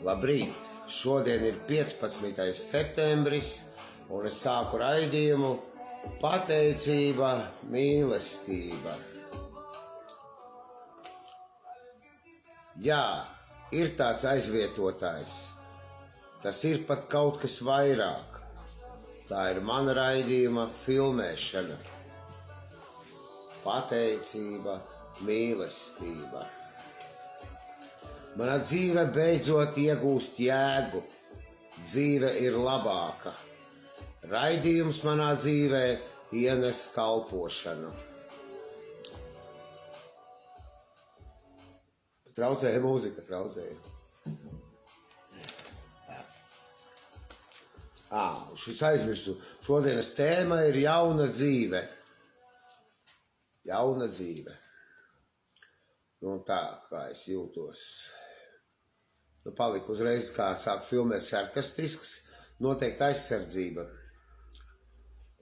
Labrīt! Šodien ir 15. septembris, un es sāku raidījumu Pateicība, mīlestība. Jā, ir tāds aizvietotājs. Tas ir pat kaut kas vairāk. Tā ir mana raidījuma filmēšana. Pateicība, mīlestība. Mana dzīve beidzot iegūst jēgu. Dzīve ir labāka. Raidījums manā dzīvē ienes kalpošanu. Traucēja mūzika, traucēja. Šis aizmirsu. Šodienas tēma ir jauna dzīve. Jauna dzīve. Nu tā, kā es jūtos. Nu paliku uzreiz, kā sāk filmēt sarkastisks, noteikti aizsardzība.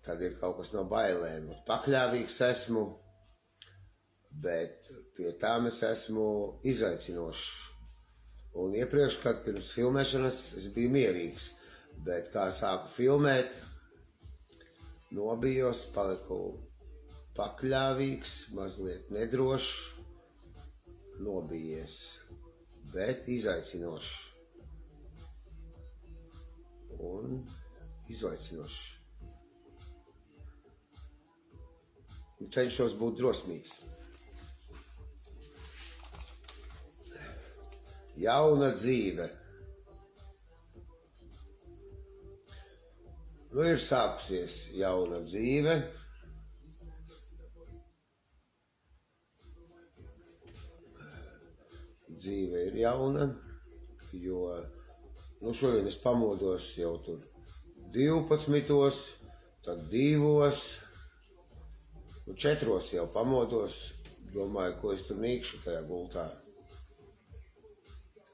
Tad ir kaut kas no bailēm. Pakļāvīgs esmu, bet pie tām es esmu izaicinošs. Un iepriekš, kad pirms filmēšanas es biju mierīgs, bet kā sāku filmēt, nobijos, paliku pakļāvīgs, mazliet nedrošs, nobijies, bet izaicinošs. Un izaicinošs. Cenšos būt drosmīgs. Jauna dzīve. Nu ir sākusies jauna dzīve. Dzīve ir jauna, jo šodien es pamodos jau tur 12, tad 2, 4 jau pamodos, domāju, ko es tur nīkšu tajā gultā.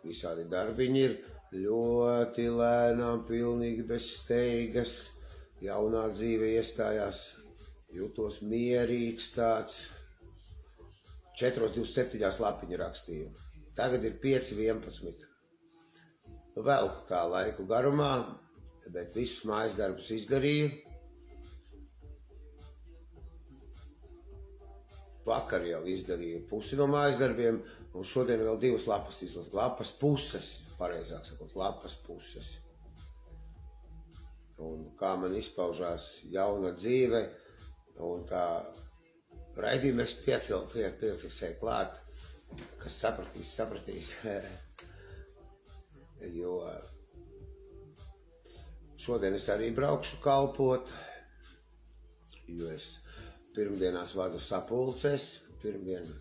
Visādi darbiņi ir ļoti lēnām, pilnīgi bez steigas, jaunā dzīve iestājās, jūtos mierīgs tāds. 4,27 lapiņu rakstīju. Tagad ir 5,11. Velku tā laiku garumā, bet visus mājas darbus izdarīju. Vakar jau izdarīju pusi no mājas darbiem, un šodien vēl 2 lapas izlasīju. Lapas puses, pareizāk sakot, lapas puses. Un kā man izpaužās jauna dzīve, un tā raidījumu es piefiksēju klāt, kas sapratīs. Jo šodien es arī braukšu kalpot, jo es pirmdienās vadu sapulces, pirmdien.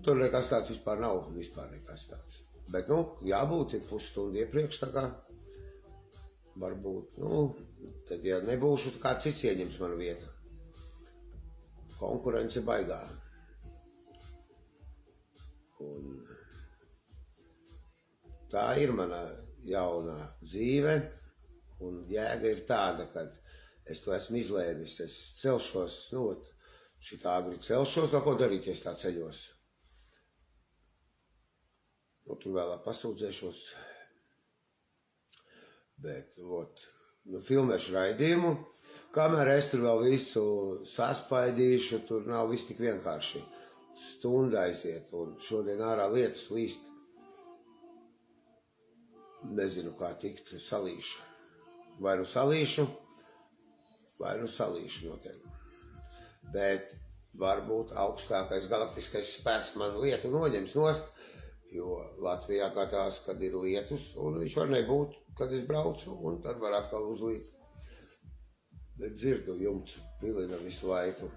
Tur nekas tāds vispār nav, nekas tāds. Bet, jābūt ir pusstundu iepriekš, tā kā varbūt, tad, ja nebūšu, kā cits ieņems manu vietu. Konkurence baigā. Un tā ir mana jaunā dzīve, un jēga ir tāda, kad es to esmu izlēmis, es celšos, šitā agri celšos, ko darīt, ja es tā ceļos. Tur vēlāk pasūdzēšos. Bet, filmēšu raidījumu, kamēr es tur vēl visu saspaidīšu, tur nav viss tik vienkārši. Stunda aiziet, un šodien ārā lietus līst. Nezinu, kā tikt, salīšu. Vai salīšu noteikti. Bet varbūt augstākais galaktiskais spēks man lietu noņems nost, jo Latvijā gadās, kad ir lietus, un viņš var nebūt, kad es braucu, un tad var atkal uzlīt. Bet dzirdu jumts, pilina visu laiku.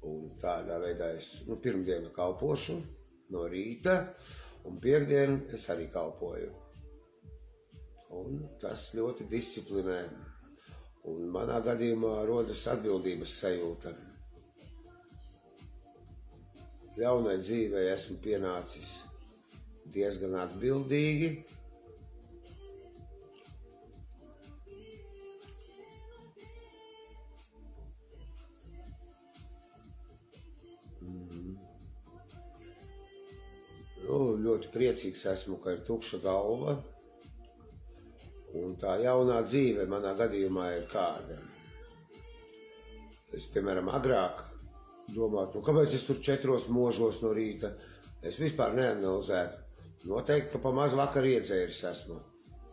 Un tādā veidā es pirmdienu kalpošu no rīta, un piekdien es arī kalpoju. Un tas ļoti disciplinē. Un manā gadījumā rodas atbildības sajūta. Jaunai dzīvei esmu pienācis diezgan atbildīgi. ļoti priecīgs esmu, ka ir tukša galva. Un tā jaunā dzīve manā gadījumā ir kāda. Es, piemēram, agrāk domātu, kāpēc es tur 4 možos no rīta. Es vispār neanalizētu. Noteikti, ka pa maz vakar iedzēris esmu.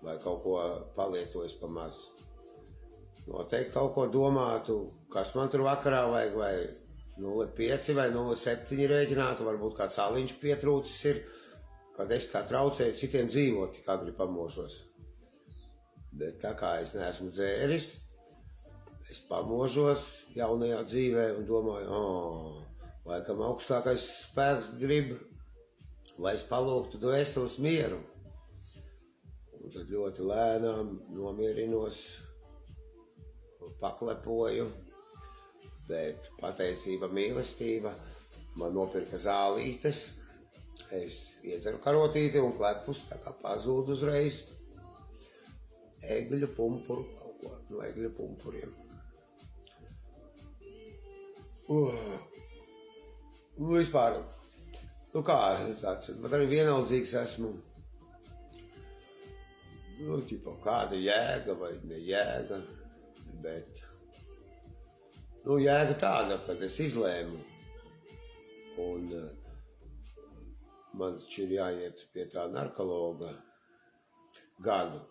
Vai kaut ko palietojis pa maz. Noteikti kaut ko domātu, kas man tur vakarā vajag, vai 0,5 vai 0,7 rēķinātu, varbūt kāds aliņš pietrūcis ir, kad es tā traucēju citiem dzīvot, tik agri pamožos. Bet tā kā es neesmu dzēris, es pamožos jaunajā dzīvē un domāju, laikam augstākais spēks grib, lai es palūgtu dvēseles mieru. Un tad ļoti lēnām nomierinos, paklepoju, bet pateicība, mīlestība, man nopirka zālītes, es iedzeru karotīti un klepus, tā kā pazūd uzreiz. Egļu pumpuru, kaut ko no egļu pumpuriem. Vispār, kā tāds, man arī vienaldzīgs esmu. Kāda jēga vai nejēga, bet, jēga tāda, kad es izlēmu. Un man taču ir jāiet pie tā narkologa gadu.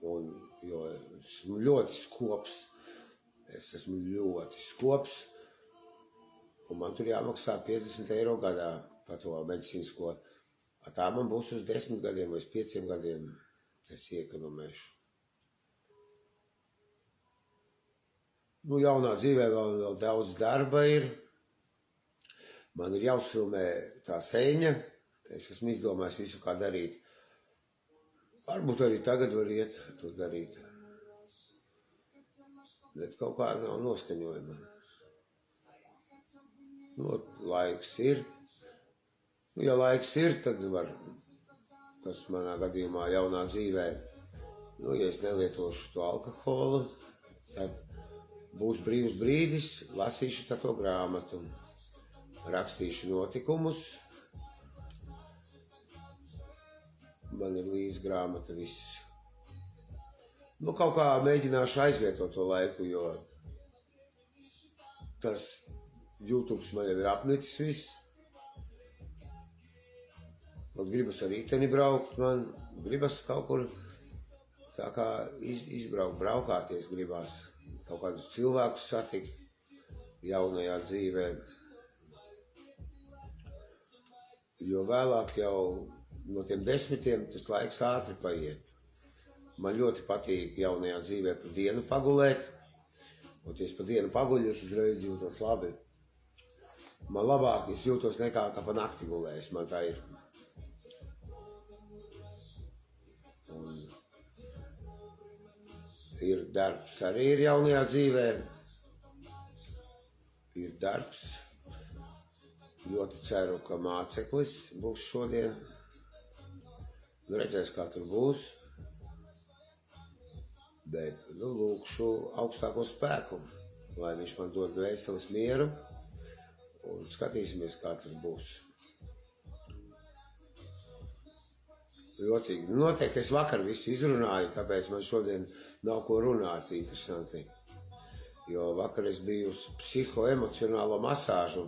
Jo esmu ļoti skops. Es esmu ļoti skops. Un man tur jāmaksā 50 eiro gadā par to medicīnisko. Tā man būs uz 10 gadiem vai 5 gadiem. Es iekonomēšu. Jaunā dzīvē vēl daudz darba ir. Man ir jāuzfilmē tā sēņa. Es esmu izdomājis visu, kā darīt. Varbūt arī tagad var iet to darīt. Bet kaut kā nav noskaņojuma. Laiks ir. Ja laiks ir, tad var, kas manā gadījumā jaunā dzīvē, ja es nelietošu to alkoholu, tad būs brīvs brīdis, lasīšu to grāmatu, rakstīšu notikumus. Man ir līdz grāmata viss. Kaut kā mēģināšu aizvietot to laiku, jo tas YouTube man jau ir apnicis viss. Gribas ar riteni braukt man, gribas kaut kur tā kā izbraukt, braukāties gribās. Kaut kādus cilvēkus satikt jaunajā dzīvē. Jo vēlāk jau no tiem 10 tas laiks ātri paiet. Man ļoti patīk jaunajā dzīvē pa dienu pagulēt. Un ja es pa dienu paguļu, es uzreiz jūtos labi. Man labāk es jūtos nekā kā pa nakti gulējis, man tā ir. Un ir darbs arī ir jaunajā dzīvē. Ir darbs. Ļoti ceru, ka māceklis būs šodien. Redzēs, kā tur būs, bet lūkšu augstāko spēku, lai viņš man dod dvēseles mieru, un skatīsimies, kā tur būs. Jocīgi. Noteikti es vakar visu izrunāju, tāpēc man šodien nav ko runāt interesanti, jo vakar es biju uz psihoemocionālo masāžu,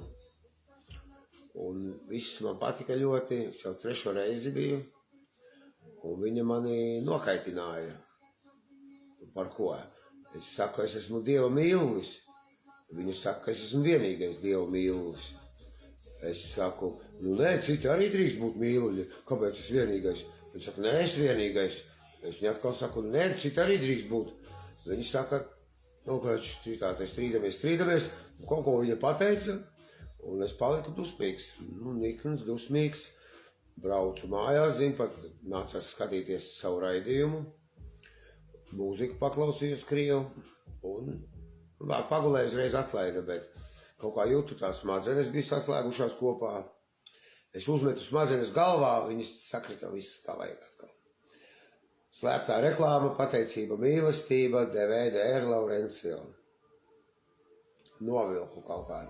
un viss man patika ļoti, es jau 3. reizi biju. Un viņa mani nokaitināja. Par ko? Es saku, es esmu Dieva mīlulis. Viņa saka, ka es esmu vienīgais Dieva mīlulis. Es saku, nē, citi arī drīkst būt mīluļi. Kāpēc es vienīgais? Viņa saka, nē, es vienīgais. Es viņai atkal saku, nē, citi arī drīkst būt. Viņa saka, strīdamies. Kaut ko viņa pateica, un es paliku dusmīgs. Nikns, dusmīgs. Braucu mājās, pat nācās skatīties savu raidījumu, mūziku paklausījos krievu, un pagulēju uzreiz atlaida, bet kaut kā jūtu tās smadzenes bija saslēgušās kopā. Es uzmetu smadzenes galvā, viņas sakrita viss kā vajag atkal. Slēptā reklāma, pateicība, mīlestība, DVD Laurencio. Novilku kaut kā.